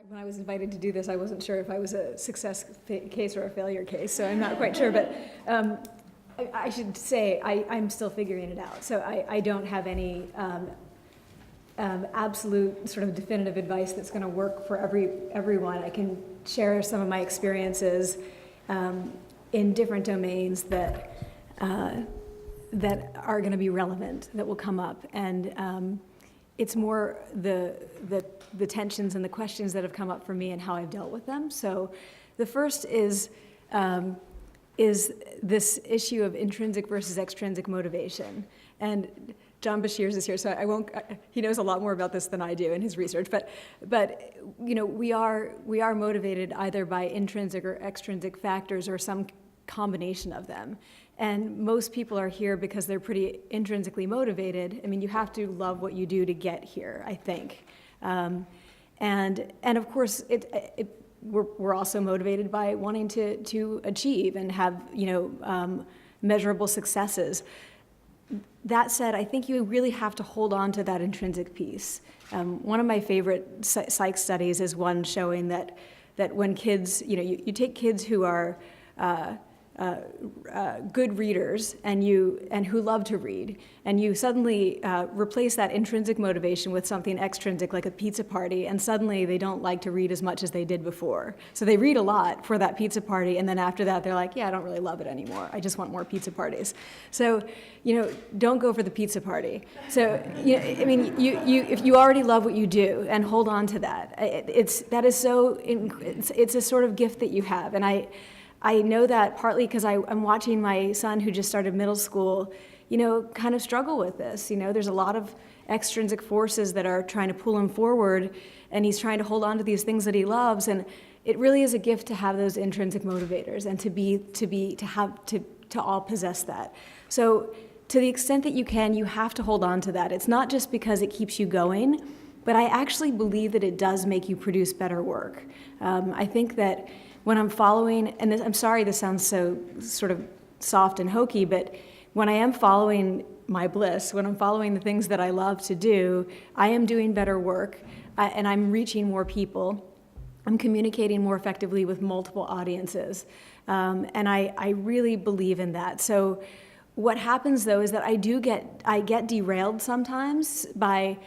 When I was invited to do this, I wasn't sure if I was a success case or a failure case, so I'm not quite sure, but I should say I'm still figuring it out. So I don't have any absolute sort of definitive advice that's going to work for everyone. I can share some of my experiences in different domains that are going to be relevant, that will come up, and it's more the tensions and the questions that have come up for me and how I've dealt with them. So the first is this issue of intrinsic versus extrinsic motivation. And John Bashirs is here, so I won't. He knows a lot more about this than I do in his research. But you know, we are motivated either by intrinsic or extrinsic factors or some combination of them. And most people are here because they're pretty intrinsically motivated. I mean, you have to love what you do to get here, I think. And of course, we're also motivated by wanting to achieve and have, you know, measurable successes. That said, I think you really have to hold on to that intrinsic piece. One of my favorite psych studies is one showing that when kids, you know, you take kids who are good readers and who love to read, and you suddenly replace that intrinsic motivation with something extrinsic like a pizza party, and suddenly they don't like to read as much as they did before. So they read a lot for that pizza party, and then after that they're like, yeah, I don't really love it anymore. I just want more pizza parties. So, you know, don't go for the pizza party. So, you know, I mean, if you already love what you do, and hold on to that. It's a sort of gift that you have, and I know that partly because I'm watching my son, who just started middle school, you know, kind of struggle with this. You know, there's a lot of extrinsic forces that are trying to pull him forward, and he's trying to hold on to these things that he loves. And it really is a gift to have those intrinsic motivators and to all possess that. So to the extent that you can, you have to hold on to that. It's not just because it keeps you going, but I actually believe that it does make you produce better work. I think that when I'm following, and I'm sorry this sounds so sort of soft and hokey, but when I am following my bliss, when I'm following the things that I love to do, I am doing better work, and I'm reaching more people. I'm communicating more effectively with multiple audiences, and I really believe in that. So what happens, though, is that I get derailed sometimes by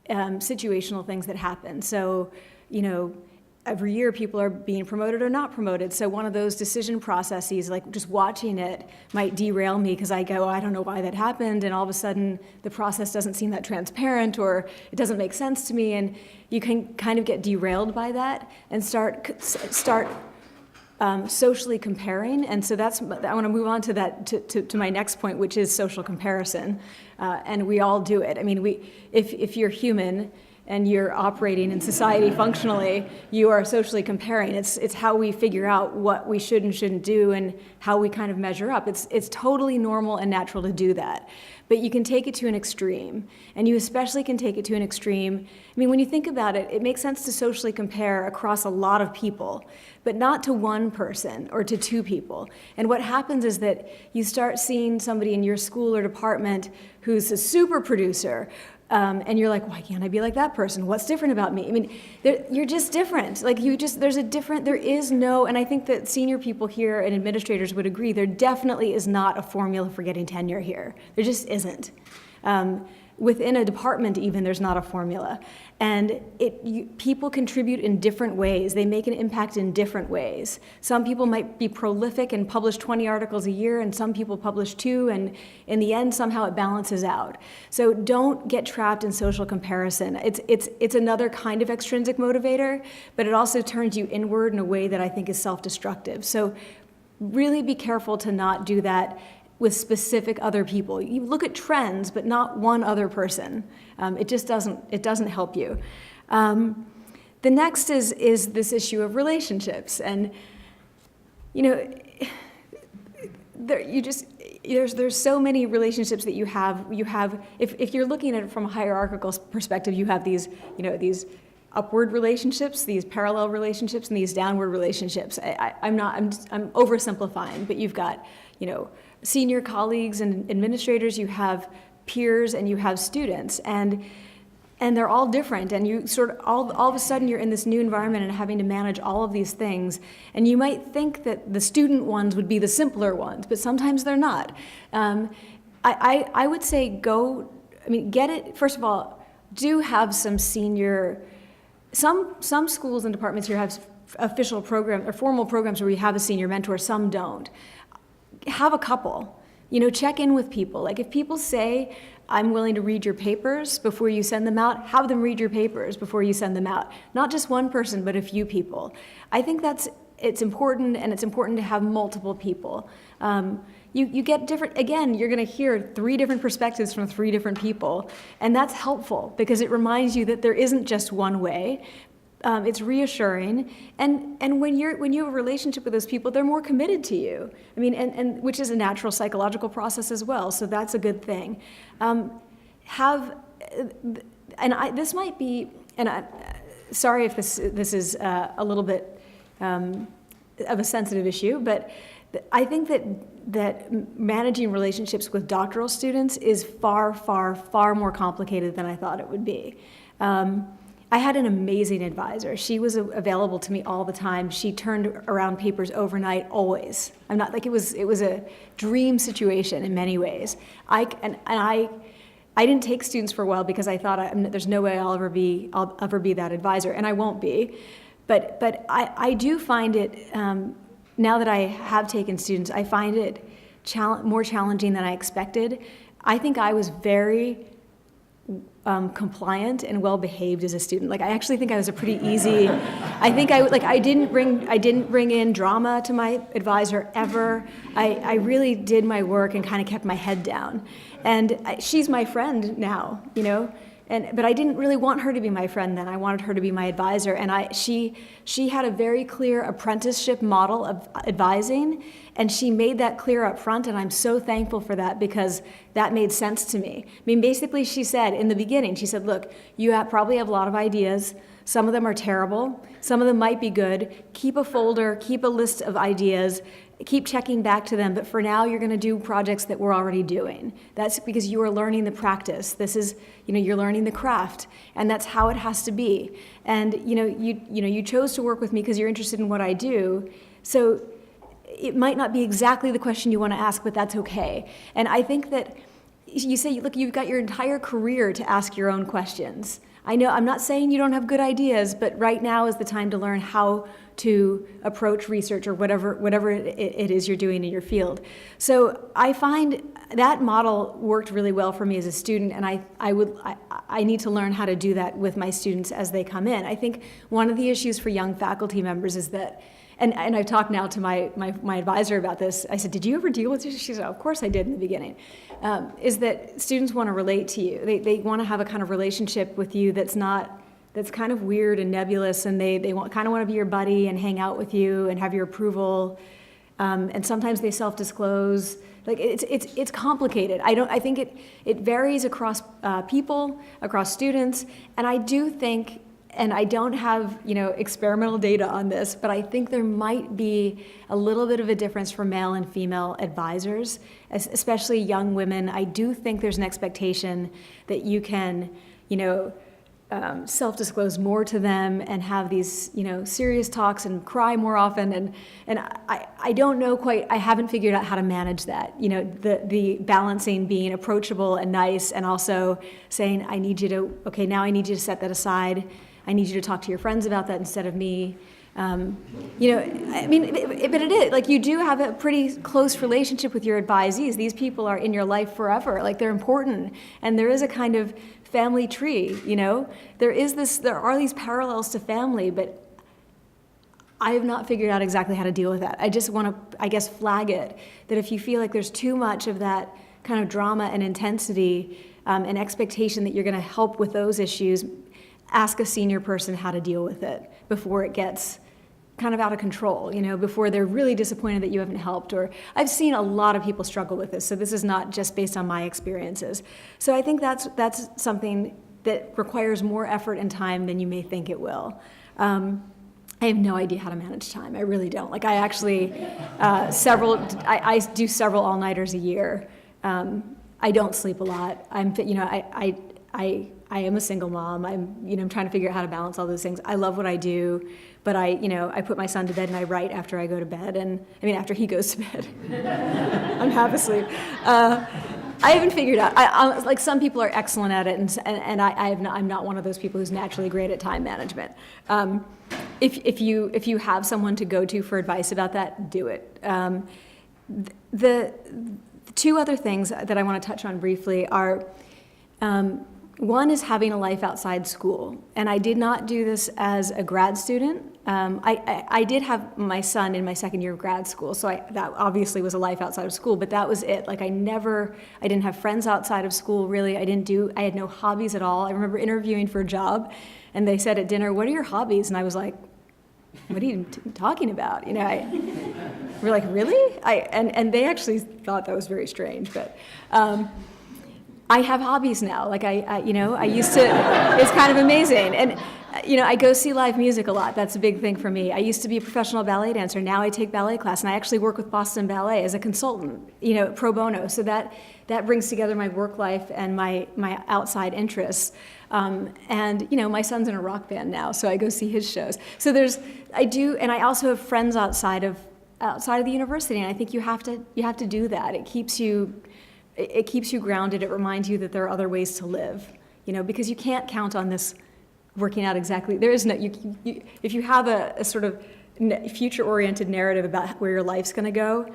situational things that happen. So, you know, every year people are being promoted or not promoted. So one of those decision processes, like just watching it, might derail me because I go, I don't know why that happened, and all of a sudden the process doesn't seem that transparent, or it doesn't make sense to me, and you can kind of get derailed by that and start socially comparing. And so I want to move on to that, to my next point, which is social comparison. And we all do it. I mean, if you're human and you're operating in society functionally, you are socially comparing. It's how we figure out what we should and shouldn't do, and how we kind of measure up. It's totally normal and natural to do that. But you can take it to an extreme, and you especially can take it to an extreme. I mean, when you think about it, it makes sense to socially compare across a lot of people, but not to one person or to two people. And what happens is that you start seeing somebody in your school or department who's a super producer, and you're like, why can't I be like that person? What's different about me? I mean, you're just different. Like there is no, and I think that senior people here and administrators would agree, there definitely is not a formula for getting tenure here. There just isn't. Within a department even, there's not a formula. And people contribute in different ways. They make an impact in different ways. Some people might be prolific and publish 20 articles a year, and some people publish 2, and in the end, somehow it balances out. So don't get trapped in social comparison. It's another kind of extrinsic motivator, but it also turns you inward in a way that I think is self-destructive. So really be careful to not do that with specific other people. You look at trends, but not one other person. It just doesn't help you. The next is this issue of relationships, and you know, there's so many relationships that you have. If you're looking at it from a hierarchical perspective, you have these upward relationships, these parallel relationships, and these downward relationships. I'm oversimplifying, but you've got, you know, senior colleagues and administrators, you have peers, and you have students. And and they're all different, and you sort of all of a sudden you're in this new environment and having to manage all of these things, and you might think that the student ones would be the simpler ones, but sometimes they're not. I would say get it, first of all, do have some some schools and departments here have official program or formal programs where you have a senior mentor, some don't. Have a couple, check in with people. Like if people say, I'm willing to read your papers before you send them out, have them read your papers before you send them out. Not just one person, but a few people. I think it's important, and it's important to have multiple people. You get different, again, you're gonna hear 3 different perspectives from 3 different people, and that's helpful because it reminds you that there isn't just one way. It's reassuring, and when you have a relationship with those people, they're more committed to you. I mean, and which is a natural psychological process as well, so that's a good thing. This might be, sorry if this is a little bit of a sensitive issue, but I think that managing relationships with doctoral students is far, far, far more complicated than I thought it would be. I had an amazing advisor. She was available to me all the time. She turned around papers overnight, always. I'm not like it was a dream situation in many ways. I didn't take students for a while because I thought there's no way I'll ever be that advisor, and I won't be. But I do find it now that I have taken students, I find it more challenging than I expected. I think I was very compliant and well behaved as a student. Like I actually think I was a pretty easy. I think I didn't bring in drama to my advisor ever. I really did my work and kind of kept my head down. And she's my friend now, but I didn't really want her to be my friend then. I wanted her to be my advisor, and she had a very clear apprenticeship model of advising, and she made that clear up front, and I'm so thankful for that because that made sense to me. I mean, basically she said in the beginning, she said, look, you probably have a lot of ideas. Some of them are terrible. Some of them might be good. Keep a folder, keep a list of ideas, keep checking back to them, but for now you're going to do projects that we're already doing. That's because you are learning the practice. This is, you're learning the craft, and that's how it has to be. And you chose to work with me because you're interested in what I do. So it might not be exactly the question you want to ask, but that's okay. And I think that you say, look, you've got your entire career to ask your own questions. I know, I'm not saying you don't have good ideas, but right now is the time to learn how to approach research or whatever it is you're doing in your field. So I find that model worked really well for me as a student, and I need to learn how to do that with my students as they come in. I think one of the issues for young faculty members is that, and I've talked now to my advisor about this. I said, did you ever deal with this? She said, of course I did in the beginning. Is that students want to relate to you. They want to have a kind of relationship with you that's kind of weird and nebulous, and they kind of want to be your buddy and hang out with you and have your approval. And sometimes they self-disclose. Like it's complicated. I think it varies across people, across students, and I do think. And I don't have, experimental data on this, but I think there might be a little bit of a difference for male and female advisors, especially young women. I do think there's an expectation that you can, self-disclose more to them and have these, serious talks and cry more often. And I don't know quite, I haven't figured out how to manage that. The balancing being approachable and nice, and also saying, now I need you to set that aside. I need you to talk to your friends about that instead of me. But it is, like, you do have a pretty close relationship with your advisees. These people are in your life forever. Like, they're important. And there is a kind of family tree, There are these parallels to family, but I have not figured out exactly how to deal with that. I just want to, flag it, that if you feel like there's too much of that kind of drama and intensity and expectation that you're going to help with those issues, ask a senior person how to deal with it before it gets kind of out of control, before they're really disappointed that you haven't helped. Or I've seen a lot of people struggle with this, so this is not just based on my experiences. So I think that's something that requires more effort and time than you may think it will. I have no idea how to manage time. I really don't. Like, I actually, I do several all-nighters a year. I don't sleep a lot. I am a single mom. I'm trying to figure out how to balance all those things. I love what I do, but I put my son to bed and I write after I go to bed, after he goes to bed. I'm half asleep. I haven't figured out. Like some people are excellent at it, and I'm not one of those people who's naturally great at time management. If you have someone to go to for advice about that, do it. The two other things that I want to touch on briefly are, one is having a life outside school. And I did not do this as a grad student. I did have my son in my second year of grad school, so that obviously was a life outside of school, but that was it. Like I didn't have friends outside of school, really. I had no hobbies at all. I remember interviewing for a job, and they said at dinner, "What are your hobbies?" And I was like, "What are you talking about?" We're like, "Really?" And they actually thought that was very strange, but I have hobbies now. Like I used to, it's kind of amazing. And I go see live music a lot. That's a big thing for me. I used to be a professional ballet dancer. Now I take ballet class, and I actually work with Boston Ballet as a consultant, pro bono. So that brings together my work life and my outside interests. My son's in a rock band now, so I go see his shows. So and I also have friends outside of the university, and I think you have to do that. It keeps you grounded. It reminds you that there are other ways to live, because you can't count on this working out exactly. There is no, if you have a sort of future-oriented narrative about where your life's going to go,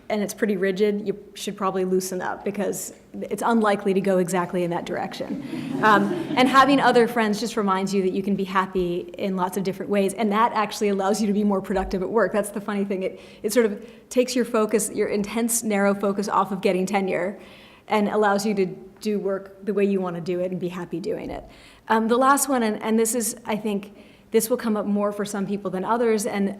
and it's pretty rigid, you should probably loosen up, because it's unlikely to go exactly in that direction. And having other friends just reminds you that you can be happy in lots of different ways, and that actually allows you to be more productive at work. That's the funny thing. It sort of takes your focus, your intense, narrow focus, off of getting tenure, and allows you to do work the way you want to do it and be happy doing it. The last one, and this is, I think, this will come up more for some people than others, and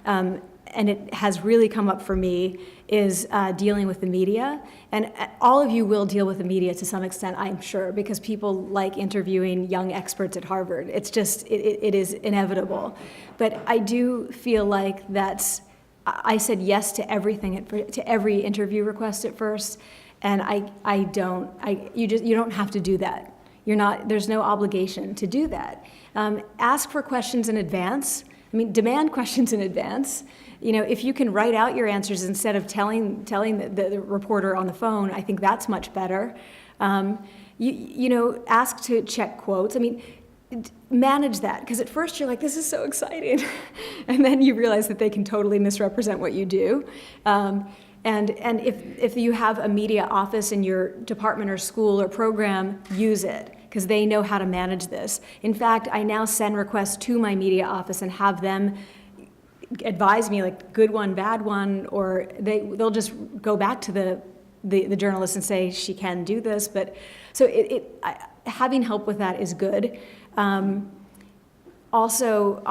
it has really come up for me, is dealing with the media. And all of you will deal with the media to some extent, I'm sure, because people like interviewing young experts at Harvard. It's just, it is inevitable. But I do feel like I said yes to everything, to every interview request at first, and you don't have to do that. There's no obligation to do that. Ask for questions in advance. Demand questions in advance. If you can write out your answers instead of telling the reporter on the phone, I think that's much better. Ask to check quotes. Manage that, because at first you're like, this is so exciting. And then you realize that they can totally misrepresent what you do. And if you have a media office in your department or school or program, use it, because they know how to manage this. In fact, I now send requests to my media office and have them advise me, like, good one, bad one, or they'll just go back to the journalist and say, she can do this. But so having help with that is good. Also,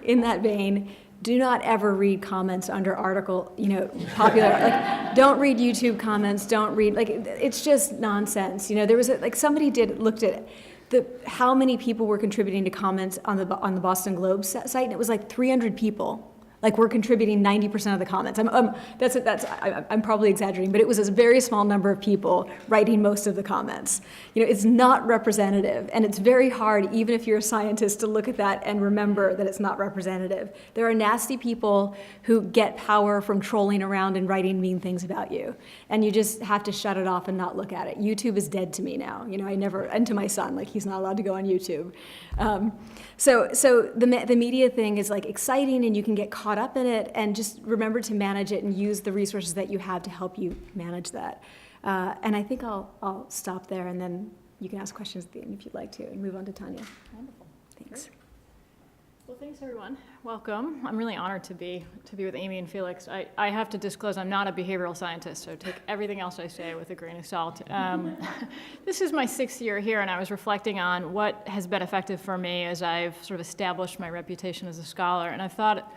in that vein, do not ever read comments under article, popular. Like, don't read YouTube comments. Don't read, it's just nonsense. There was somebody looked at how many people were contributing to comments on the Boston Globe site, and it was like 300 people. We're contributing 90% of the comments. I'm probably exaggerating, but it was a very small number of people writing most of the comments. It's not representative, and it's very hard, even if you're a scientist, to look at that and remember that it's not representative. There are nasty people who get power from trolling around and writing mean things about you, and you just have to shut it off and not look at it. YouTube is dead to me now. And to my son, he's not allowed to go on YouTube. So the media thing is exciting, and you can get caught up in it, and just remember to manage it and use the resources that you have to help you manage that. And I think I'll stop there, and then you can ask questions at the end if you'd like to, and move on to Tanya. Wonderful. Thanks. Great. Well, thanks everyone. Welcome. I'm really honored to be with Amy and Felix. I have to disclose I'm not a behavioral scientist, so take everything else I say with a grain of salt. This is my 6th year here, and I was reflecting on what has been effective for me as I've sort of established my reputation as a scholar, and I thought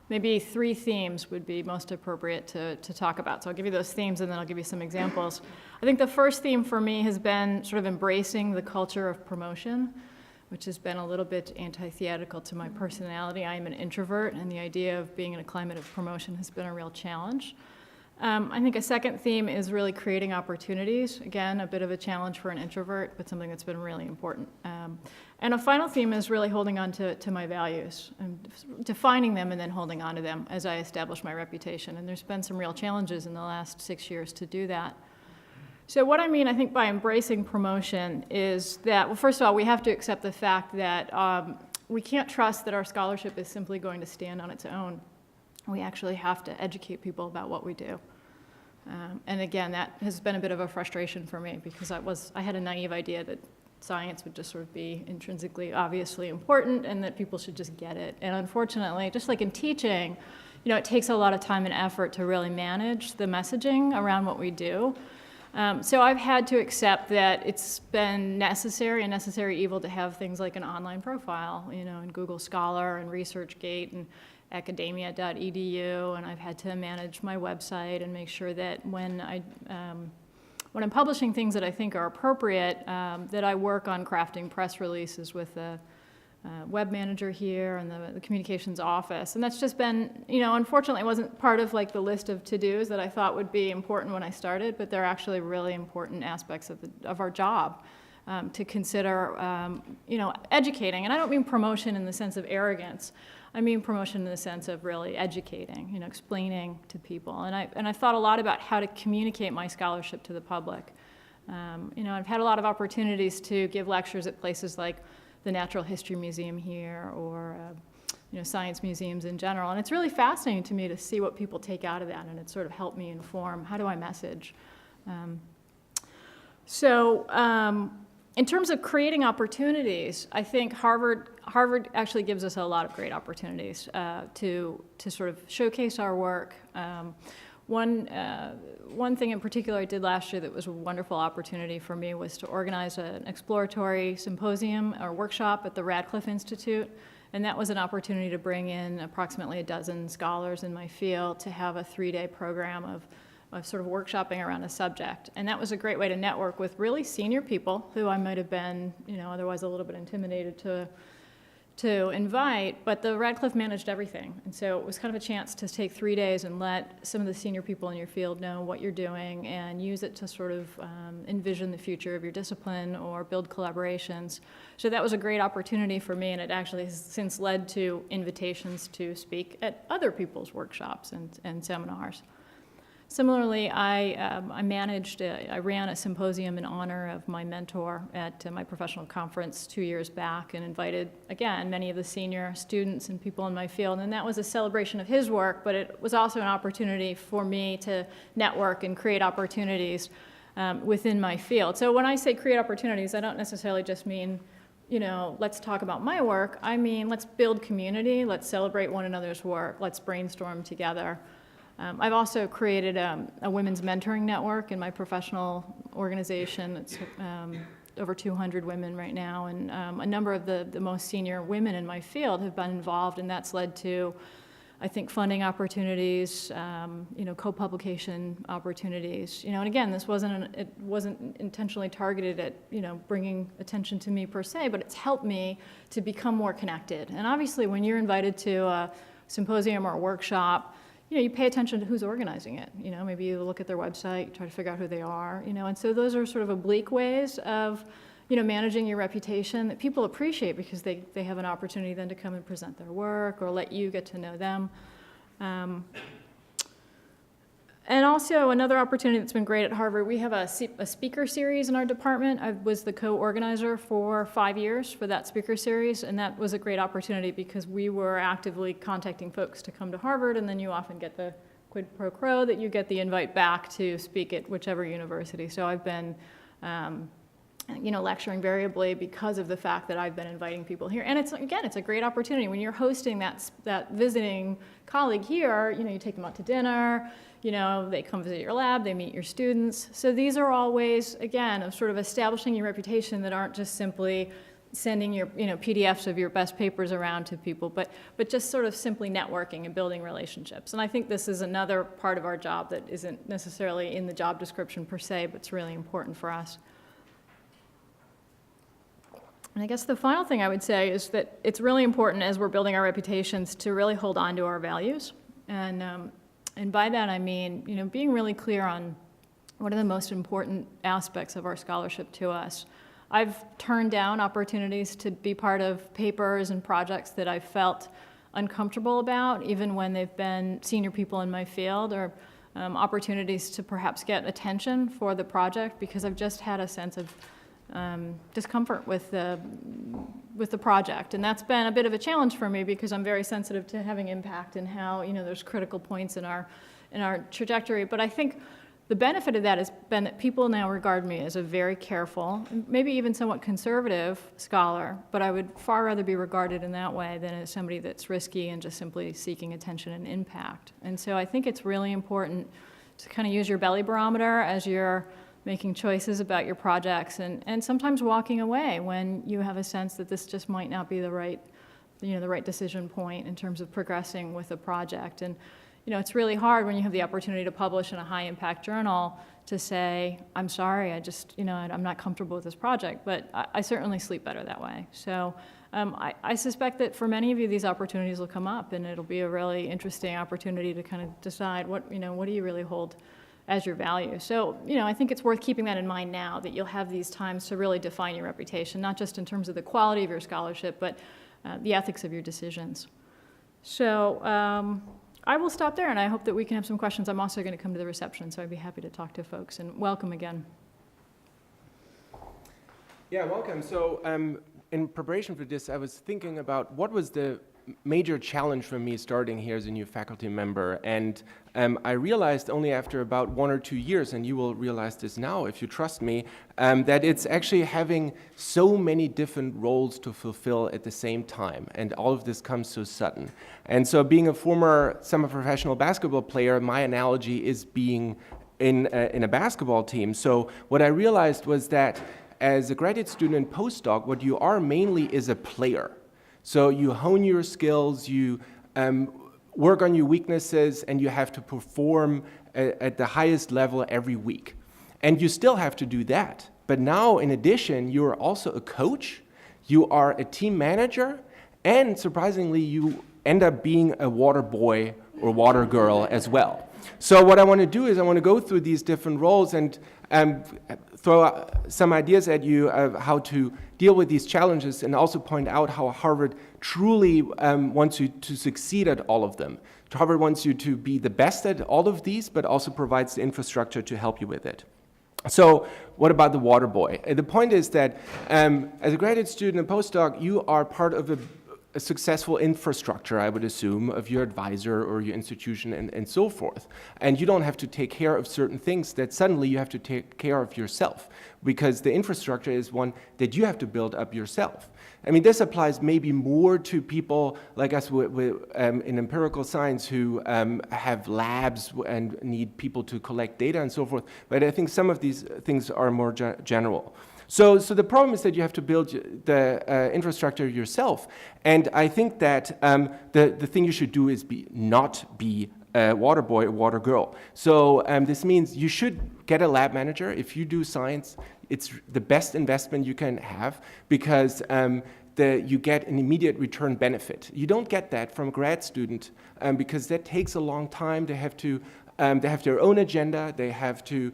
maybe 3 themes would be most appropriate to talk about. So I'll give you those themes, and then I'll give you some examples. I think the first theme for me has been sort of embracing the culture of promotion, which has been a little bit antithetical to my personality. I am an introvert, and the idea of being in a climate of promotion has been a real challenge. I think a second theme is really creating opportunities. Again, a bit of a challenge for an introvert, but something that's been really important. And a final theme is really holding on to my values, and defining them and then holding on to them as I establish my reputation. And there's been some real challenges in the last 6 years to do that. So what I mean, I think, by embracing promotion is that, well, first of all, we have to accept the fact that we can't trust that our scholarship is simply going to stand on its own. We actually have to educate people about what we do. And again, that has been a bit of a frustration for me, because I had a naive idea that science would just sort of be intrinsically, obviously important, and that people should just get it. And unfortunately, just like in teaching, it takes a lot of time and effort to really manage the messaging around what we do. So I've had to accept that it's been necessary, a necessary evil, to have things like an online profile, in Google Scholar and ResearchGate and academia.edu, and I've had to manage my website and make sure that when I'm publishing things that I think are appropriate, that I work on crafting press releases with the web manager here and the communications office. And that's just been, unfortunately, it wasn't part of like the list of to-dos that I thought would be important when I started, but they're actually really important aspects of our job to consider, educating. And I don't mean promotion in the sense of arrogance. I mean promotion in the sense of really educating, explaining to people. And I've thought a lot about how to communicate my scholarship to the public. I've had a lot of opportunities to give lectures at places like the Natural History Museum here, or science museums in general. And it's really fascinating to me to see what people take out of that, and it sort of helped me inform, how do I message? In terms of creating opportunities, I think Harvard actually gives us a lot of great opportunities to sort of showcase our work. One thing in particular I did last year that was a wonderful opportunity for me was to organize an exploratory symposium or workshop at the Radcliffe Institute. And that was an opportunity to bring in approximately a dozen scholars in my field to have a 3-day program of sort of workshopping around a subject. And that was a great way to network with really senior people who I might have been, otherwise a little bit intimidated to invite, but the Radcliffe managed everything. And so it was kind of a chance to take 3 days and let some of the senior people in your field know what you're doing and use it to sort of envision the future of your discipline or build collaborations. So that was a great opportunity for me, and it actually has since led to invitations to speak at other people's workshops and seminars. Similarly, I ran a symposium in honor of my mentor at my professional conference 2 years back, and invited, again, many of the senior students and people in my field. And that was a celebration of his work, but it was also an opportunity for me to network and create opportunities within my field. So when I say create opportunities, I don't necessarily just mean, let's talk about my work. I mean, let's build community, let's celebrate one another's work, let's brainstorm together. I've also created a women's mentoring network in my professional organization. It's over 200 women right now, and a number of the most senior women in my field have been involved, and that's led to, I think, funding opportunities, co-publication opportunities. And again, it wasn't intentionally targeted at, bringing attention to me per se, but it's helped me to become more connected. And obviously, when you're invited to a symposium or a workshop, you pay attention to who's organizing it. Maybe you look at their website, try to figure out who they are, and so those are sort of oblique ways of, managing your reputation that people appreciate, because they have an opportunity then to come and present their work or let you get to know them. And also another opportunity that's been great at Harvard, we have a speaker series in our department. I was the co-organizer for 5 years for that speaker series, and that was a great opportunity because we were actively contacting folks to come to Harvard, and then you often get the quid pro quo that you get the invite back to speak at whichever university. So I've been lecturing variably because of the fact that I've been inviting people here. And it's a great opportunity. When you're hosting that visiting colleague here, you take them out to dinner, they come visit your lab, they meet your students. So these are all ways, again, of sort of establishing your reputation that aren't just simply sending your PDFs of your best papers around to people, but just sort of simply networking and building relationships. And I think this is another part of our job that isn't necessarily in the job description per se, but it's really important for us. And I guess the final thing I would say is that it's really important as we're building our reputations to really hold on to our values. And And by that I mean, being really clear on what are the most important aspects of our scholarship to us. I've turned down opportunities to be part of papers and projects that I've felt uncomfortable about, even when they've been senior people in my field, or opportunities to perhaps get attention for the project, because I've just had a sense of discomfort with the project. And that's been a bit of a challenge for me, because I'm very sensitive to having impact and how, there's critical points in our trajectory. But I think the benefit of that has been that people now regard me as a very careful, maybe even somewhat conservative scholar, but I would far rather be regarded in that way than as somebody that's risky and just simply seeking attention and impact. And so I think it's really important to kind of use your belly barometer as you're making choices about your projects, and sometimes walking away when you have a sense that this just might not be the right decision point in terms of progressing with a project. And it's really hard when you have the opportunity to publish in a high-impact journal to say, I'm sorry, I'm not comfortable with this project, but I certainly sleep better that way. So I suspect that for many of you, these opportunities will come up, and it'll be a really interesting opportunity to kind of decide what do you really hold as your value. So, I think it's worth keeping that in mind now, that you'll have these times to really define your reputation, not just in terms of the quality of your scholarship, but the ethics of your decisions. So, I will stop there, and I hope that we can have some questions. I'm also going to come to the reception, so I'd be happy to talk to folks, and welcome again. Yeah, welcome. So in preparation for this, I was thinking about what was the major challenge for me starting here as a new faculty member. And I realized only after about 1 or 2 years, and you will realize this now if you trust me, that it's actually having so many different roles to fulfill at the same time. And all of this comes so sudden. And so being a former semi-professional basketball player, my analogy is being in a basketball team. So what I realized was that as a graduate student and postdoc, what you are mainly is a player. So you hone your skills, you work on your weaknesses, and you have to perform at the highest level every week. And you still have to do that. But now, in addition, you are also a coach, you are a team manager, and surprisingly, you end up being a water boy or water girl as well. So what I want to do is I want to go through these different roles and throw out some ideas at you of how to deal with these challenges, and also point out how Harvard truly wants you to succeed at all of them. Harvard wants you to be the best at all of these, but also provides the infrastructure to help you with it. So what about the water boy? The point is that as a graduate student and postdoc, you are part of a successful infrastructure, I would assume, of your advisor or your institution and so forth. And you don't have to take care of certain things that suddenly you have to take care of yourself, because the infrastructure is one that you have to build up yourself. I mean, this applies maybe more to people like us in empirical science who have labs and need people to collect data and so forth, but I think some of these things are more general. So the problem is that you have to build the infrastructure yourself, and I think that the thing you should do is not be a water boy or water girl. So this means you should get a lab manager. If you do science, it's the best investment you can have, because you get an immediate return benefit. You don't get that from a grad student because that takes a long time. They have their own agenda. They have to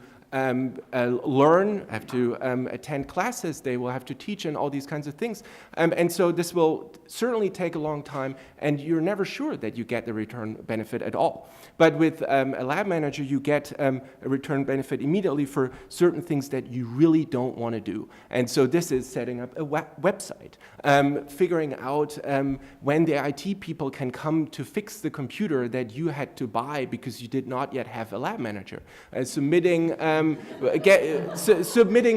learn, have to attend classes, they will have to teach, and all these kinds of things. And so this will certainly take a long time, and you're never sure that you get the return benefit at all. But with a lab manager, you get a return benefit immediately for certain things that you really don't want to do. And so this is setting up a website, figuring out when the IT people can come to fix the computer that you had to buy because you did not yet have a lab manager, submitting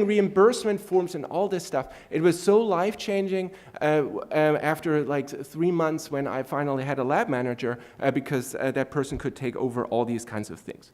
reimbursement forms and all this stuff. It was so life-changing after like 3 months when I finally had a lab manager, because that person could take over all these kinds of things.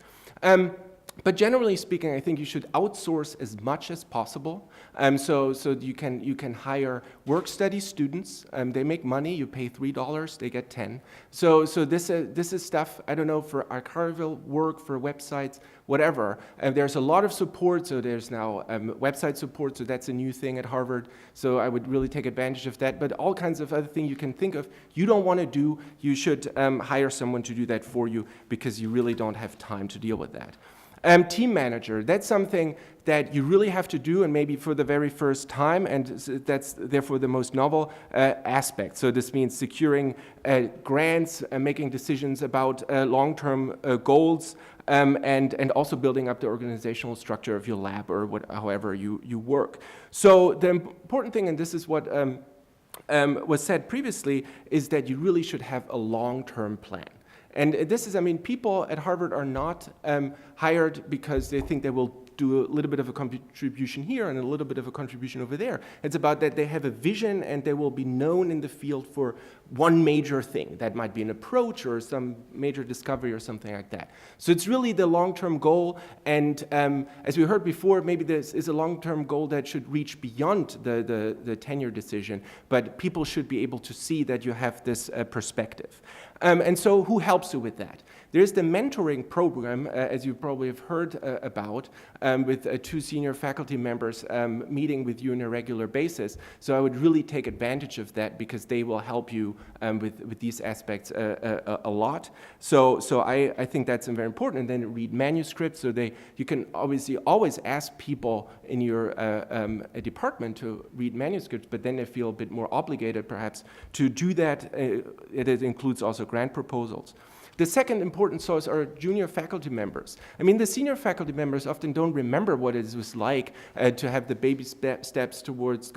But generally speaking, I think you should outsource as much as possible. So you can hire work-study students. They make money. You pay $3, they get 10. So this is stuff, I don't know, for archival work, for websites, whatever. There's a lot of support. So there's now website support. So that's a new thing at Harvard. So I would really take advantage of that. But all kinds of other things you can think of, you don't want to do, you should hire someone to do that for you, because you really don't have time to deal with that. Team manager, that's something that you really have to do, and maybe for the very first time, and that's therefore the most novel aspect. So this means securing grants, making decisions about long-term goals, and also building up the organizational structure of your lab, or however you work. So the important thing, and this is what was said previously, is that you really should have a long-term plan. And this is, I mean, people at Harvard are not hired because they think they will do a little bit of a contribution here and a little bit of a contribution over there. It's about that they have a vision and they will be known in the field for one major thing. That might be an approach or some major discovery or something like that. So it's really the long-term goal, and as we heard before, maybe this is a long-term goal that should reach beyond the tenure decision, but people should be able to see that you have this perspective. And so who helps you with that? There's the mentoring program, as you probably have heard about, with 2 senior faculty members meeting with you on a regular basis. So I would really take advantage of that, because they will help you with these aspects a lot. So I think that's very important. And then read manuscripts. So you can obviously always ask people in your department to read manuscripts, but then they feel a bit more obligated perhaps to do that. It includes also grant proposals. The second important source are junior faculty members. I mean, the senior faculty members often don't remember what it was like to have the baby steps towards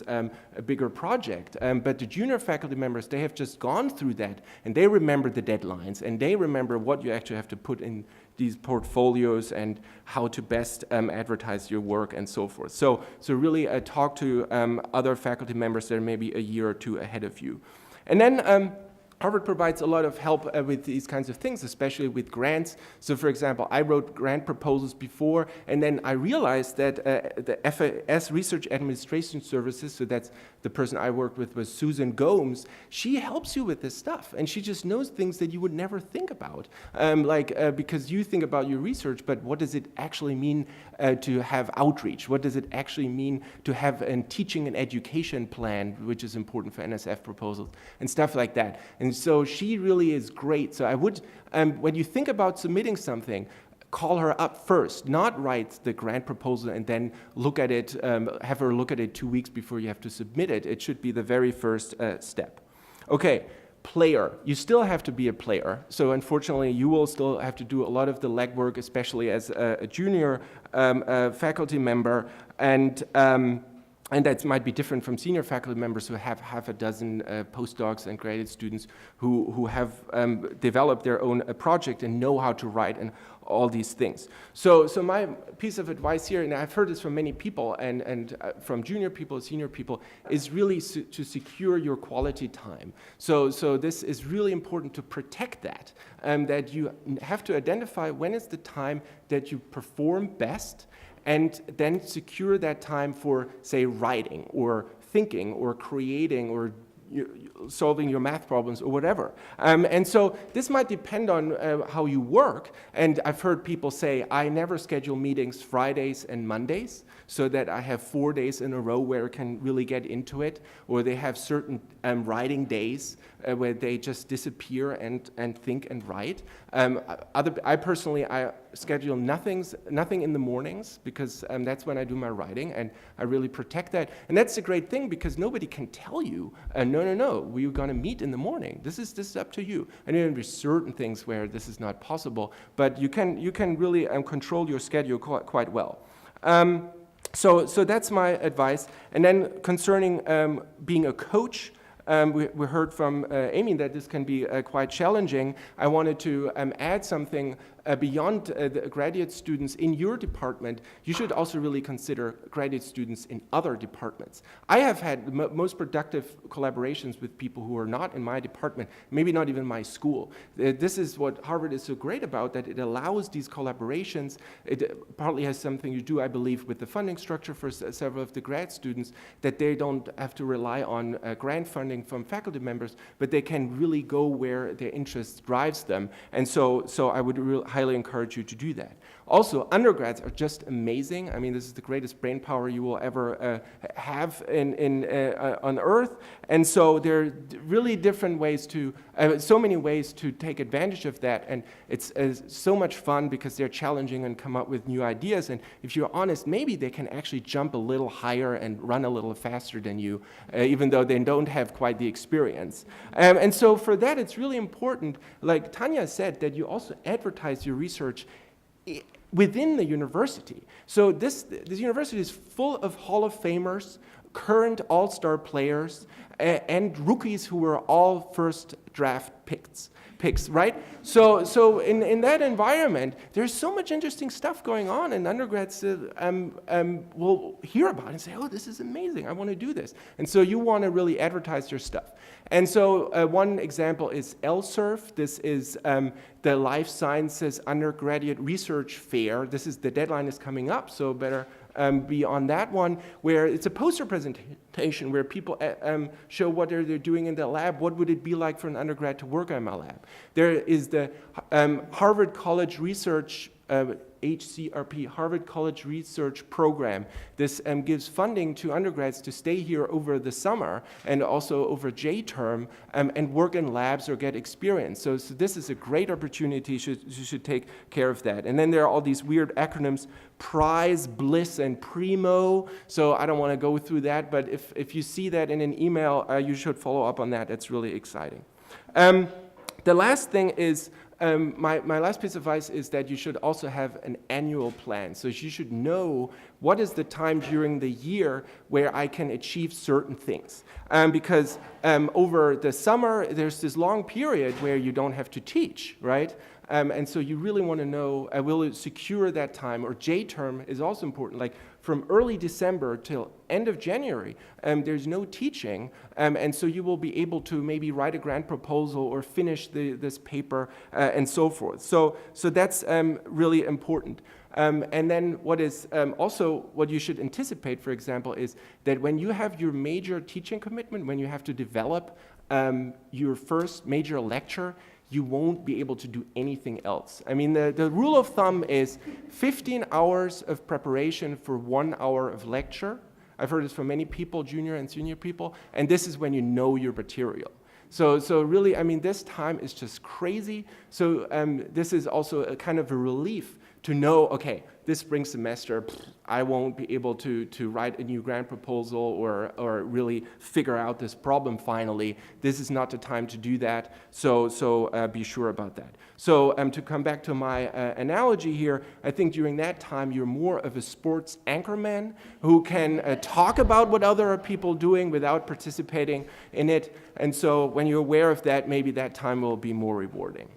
a bigger project. But the junior faculty members, they have just gone through that, and they remember the deadlines, and they remember what you actually have to put in these portfolios and how to best advertise your work and so forth. So really talk to other faculty members that are maybe a year or 2 ahead of you. And then Harvard provides a lot of help with these kinds of things, especially with grants. So for example, I wrote grant proposals before, and then I realized that the FAS Research Administration Services, so that's the person I worked with was Susan Gomes, she helps you with this stuff, and she just knows things that you would never think about. Because you think about your research, but what does it actually mean to have outreach? What does it actually mean to have a teaching and education plan, which is important for NSF proposals, and stuff like that. And so she really is great. So I would, when you think about submitting something, call her up first, not write the grant proposal and then look at it, have her look at it 2 weeks before you have to submit it. It should be the very first step. Okay, player. You still have to be a player. So unfortunately, you will still have to do a lot of the legwork, especially as a junior faculty member. And that might be different from senior faculty members who have half a dozen postdocs and graduate students who have developed their own project and know how to write and all these things. So my piece of advice here, and I've heard this from many people and from junior people, senior people, is really to secure your quality time. So this is really important to protect that, that you have to identify when is the time that you perform best, and then secure that time for, say, writing or thinking or creating or solving your math problems or whatever. And so this might depend on how you work. And I've heard people say, I never schedule meetings Fridays and Mondays so that I have 4 days in a row where I can really get into it. Or they have certain writing days where they just disappear and think and write. I personally schedule nothing in the mornings because that's when I do my writing, and I really protect that. And that's a great thing because nobody can tell you, no, we're going to meet in the morning. This is up to you. And there will be certain things where this is not possible, but you can really control your schedule quite well. So that's my advice. And then concerning being a coach, we heard from Amy that this can be quite challenging. I wanted to add something beyond the graduate students in your department, you should also really consider graduate students in other departments. I have had the most productive collaborations with people who are not in my department, maybe not even my school. This is what Harvard is so great about, that it allows these collaborations. It partly has something to do, I believe, with the funding structure for several of the grad students, that they don't have to rely on grant funding from faculty members, but they can really go where their interest drives them. And so I would highly encourage you to do that. Also, undergrads are just amazing. I mean, this is the greatest brain power you will ever have on Earth. And so there are really different ways to, so many ways to take advantage of that. And it's so much fun because they're challenging and come up with new ideas. And if you're honest, maybe they can actually jump a little higher and run a little faster than you, even though they don't have quite the experience. And so for that, it's really important, like Tanya said, that you also advertise your research within the university. So this university is full of Hall of Famers, current all-star players, and rookies who were all first draft picks, right? So in that environment, there's so much interesting stuff going on, and undergrads will hear about it and say, oh, this is amazing, I want to do this. And so you want to really advertise your stuff. And so one example is LSURF. This is the Life Sciences Undergraduate Research Fair. The deadline is coming up, so better be on that one, where it's a poster presentation where people show what they're doing in the lab. What would it be like for an undergrad to work in my lab? There is the Harvard College Research HCRP, Harvard College Research Program. This gives funding to undergrads to stay here over the summer and also over J-term and work in labs or get experience. So this is a great opportunity. You should take care of that. And then there are all these weird acronyms, Prize, Bliss, and Primo. So I don't want to go through that, but if you see that in an email, you should follow up on that. That's really exciting. The last thing is, my last piece of advice is that you should also have an annual plan. So you should know what is the time during the year where I can achieve certain things. Because over the summer, there's this long period where you don't have to teach, right? And so you really want to know, will it secure that time? Or J-term is also important. Like from early December till end of January, there's no teaching. And so you will be able to maybe write a grant proposal or finish this paper and so forth. So that's really important. And then what is also what you should anticipate, for example, is that when you have your major teaching commitment, when you have to develop your first major lecture, you won't be able to do anything else. I mean, the rule of thumb is 15 hours of preparation for 1 hour of lecture. I've heard this from many people, junior and senior people, and this is when you know your material. So really, I mean, this time is just crazy. So this is also a kind of a relief to know, okay, this spring semester, I won't be able to write a new grant proposal or really figure out this problem finally. This is not the time to do that, so be sure about that. So to come back to my analogy here, I think during that time you're more of a sports anchorman who can talk about what other people are doing without participating in it. And so when you're aware of that, maybe that time will be more rewarding.